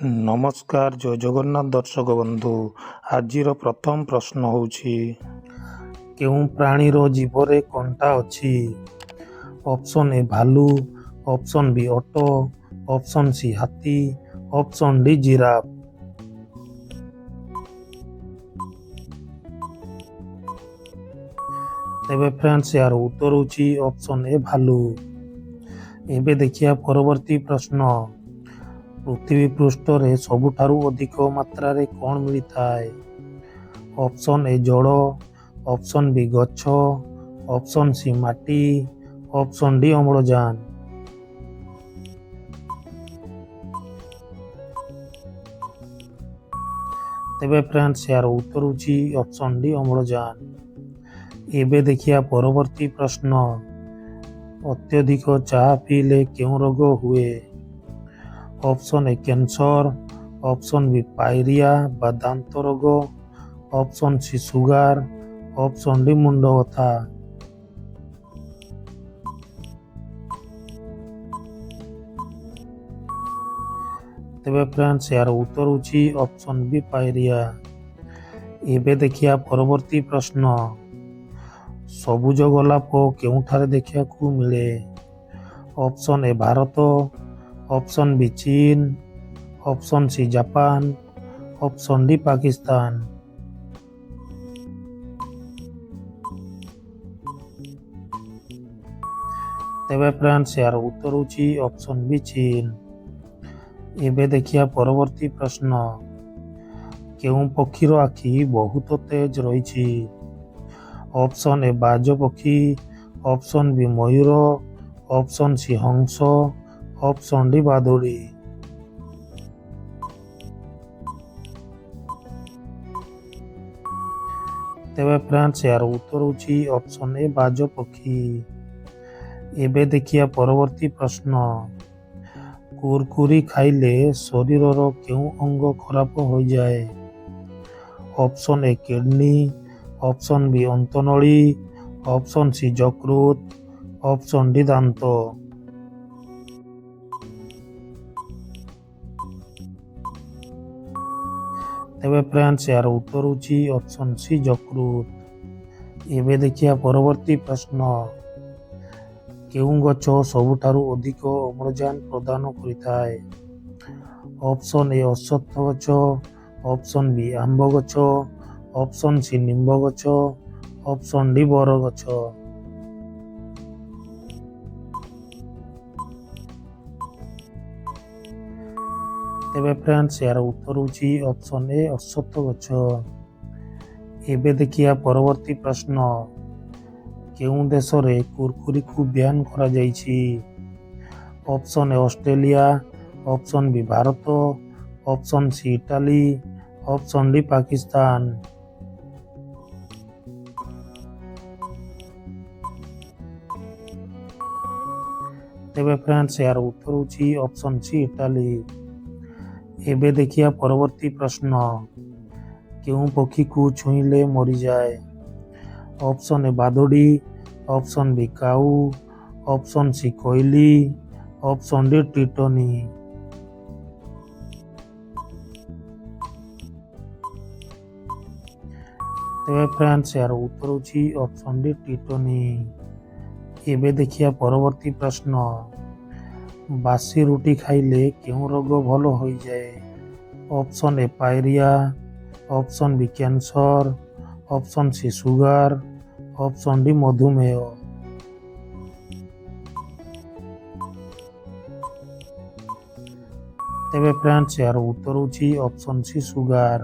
ନମସ୍କାର, ଜୟ ଜଗନ୍ନାଥ ଦର୍ଶକ ବନ୍ଧୁ। ଆଜିର ପ୍ରଥମ ପ୍ରଶ୍ନ ହେଉଛି, କେଉଁ ପ୍ରାଣୀର ଜିଭରେ କଣ୍ଟା ଅଛି? ଅପସନ୍ ଏ ଭାଲୁ, ଅପସନ୍ ବି ଓଟ, ଅପସନ୍ ସି ହାତୀ, ଅପସନ୍ ଡି ଜିରାଫ। ତେବେ ଫ୍ରେଣ୍ଡସ୍, ଏହାର ଉତ୍ତର ହେଉଛି ଅପସନ୍ ଏ ଭାଲୁ। ଏବେ ଦେଖିବା ପରବର୍ତ୍ତୀ ପ୍ରଶ୍ନ। ପୃଥିବୀ ପୃଷ୍ଠରେ ସବୁଠାରୁ ଅଧିକ ମାତ୍ରାରେ କ'ଣ ମିଳିଥାଏ? ଅପସନ୍ ଏ ଜଳ, ଅପସନ୍ ବି ଗଛ, ଅପସନ୍ ସି ମାଟି, ଅପସନ୍ ଡି ଅମ୍ଳଜାନ। ତେବେ ଫ୍ରେଣ୍ଡସ୍, ଏହାର ଉତ୍ତର ହେଉଛି ଅପସନ୍ ଡି ଅମ୍ଳଜାନ। ଏବେ ଦେଖିବା ପରବର୍ତ୍ତୀ ପ୍ରଶ୍ନ। ଅତ୍ୟଧିକ ଚାହା ପିଇଲେ କେଉଁ ରୋଗ ହୁଏ? Option A cancer, option B pyorrhoea ବା ଦାନ୍ତ ରୋଗ, option C sugar, option D ମୁଣ୍ଡ ବଥା। ତେବେ ଫ୍ରେଣ୍ଡସ୍, ଏହାର ଉତ୍ତର ହେଉଛି ଅପସନ୍ ବି ପାଇରିଆ। ଏବେ ଦେଖିବା ପରବର୍ତ୍ତୀ ପ୍ରଶ୍ନ। ସବୁଜ ଗୋଲାପ କେଉଁଠାରେ ଦେଖିବାକୁ ମିଳେ? Option A Bharat, option B ଚୀନ, option C Japan, option D Pakistan. ତେବେ ଫ୍ରେଣ୍ଡସ୍, ଏହାର ଉତ୍ତର ହେଉଛି ଅପସନ୍ ବି ଚୀନ। ଏବେ ଦେଖିବା ପରବର୍ତ୍ତୀ ପ୍ରଶ୍ନ। କେଉଁ ପକ୍ଷୀର ଆଖି ବହୁତ ତେଜ ରହିଛି? ଅପସନ୍ ଏ ବାଜ ପକ୍ଷୀ, ଅପସନ୍ ବି ମୟୂର, ଅପସନ୍ ସି ହଂସ, ଅପସନ୍ ଡି ବାଦୁଡ଼ି। ତେବେ ଫ୍ରେଣ୍ଡସ୍, ଏହାର ଉତ୍ତର ହେଉଛି ଅପସନ୍ ଏ ବାଜ ପକ୍ଷୀ। ଏବେ ଦେଖିବା ପରବର୍ତ୍ତୀ ପ୍ରଶ୍ନ। କୁରକୁରି ଖାଇଲେ ଶରୀରର କେଉଁ ଅଙ୍ଗ ଖରାପ ହୋଇଯାଏ? Option A kidney, option B ଅନ୍ତନଳୀ, ଅପସନ୍ ସି ଯକୃତ, ଅପସନ୍ ଡି ଦାନ୍ତ। ତେବେ ଫ୍ରେଣ୍ଡସ୍, ଏହାର ଉତ୍ତର ହେଉଛି ଅପସନ୍ ସି ଯକୃତ। ଏବେ ଦେଖିବା ପରବର୍ତ୍ତୀ ପ୍ରଶ୍ନ। କେଉଁ ଗଛ ସବୁଠାରୁ ଅଧିକ ଅମ୍ଳଜାନ ପ୍ରଦାନ କରିଥାଏ? ଅପସନ୍ ଏ ଅଶ୍ୱତ୍ଥ ଗଛ, ଅପସନ୍ ବି ଆମ୍ବ ଗଛ, ଅପସନ୍ ସି ନିମ୍ବ ଗଛ, ଅପସନ୍ ଡି ବର ଗଛ। ତେବେ ଫ୍ରେଣ୍ଡସ୍, ଏହାର ଉତ୍ତର ହେଉଛି ଅପସନ୍ ଏ ଅଶ୍ୱତ୍ଥ ଗଛ। ଏବେ ଦେଖିବା ପରବର୍ତ୍ତୀ ପ୍ରଶ୍ନ। କେଉଁ ଦେଶରେ କୁରକୁରିକୁ ବ୍ୟାନ୍ କରାଯାଇଛି? Option A Australia, option B Bharat, option C Italy, option D Pakistan. ତେବେ ଫ୍ରେଣ୍ଡସ୍, ଏହାର ଉତ୍ତର ହେଉଛି ଅପସନ୍ ସି ଇଟାଲୀ। ଏବେ ଦେଖିବା ପରବର୍ତ୍ତୀ ପ୍ରଶ୍ନ। କେଉଁ ପକ୍ଷୀକୁ ଛୁଇଁଲେ ମରିଯାଏ? ଅପସନ୍ ଏ ବାଦୁଡ଼ି, ଅପସନ୍ ବି କାଉ, ଅପସନ୍ ସି କୋଇଲି, ଅପସନ୍ ଡି ଟିଟୋନି। ତେବେ ଫ୍ରେଣ୍ଡସ୍, ଏହାର ଉତ୍ତର ହେଉଛି ଅପସନ୍ ଡି ଟିଟୋନି। ଏବେ ଦେଖିବା ପରବର୍ତ୍ତୀ ପ୍ରଶ୍ନ। ବାସି ରୁଟି ଖାଇଲେ କେଉଁ ରୋଗ ଭଲ ହୋଇଯାଏ? ଅପସନ୍ ଏ pyorrhoea, option B cancer, option C sugar, option D ମଧୁମେହ। ତେବେ ଫ୍ରେଣ୍ଡସ୍, ଏହାର ଉତ୍ତର ହେଉଛି ଅପସନ୍ ସି ସୁଗାର।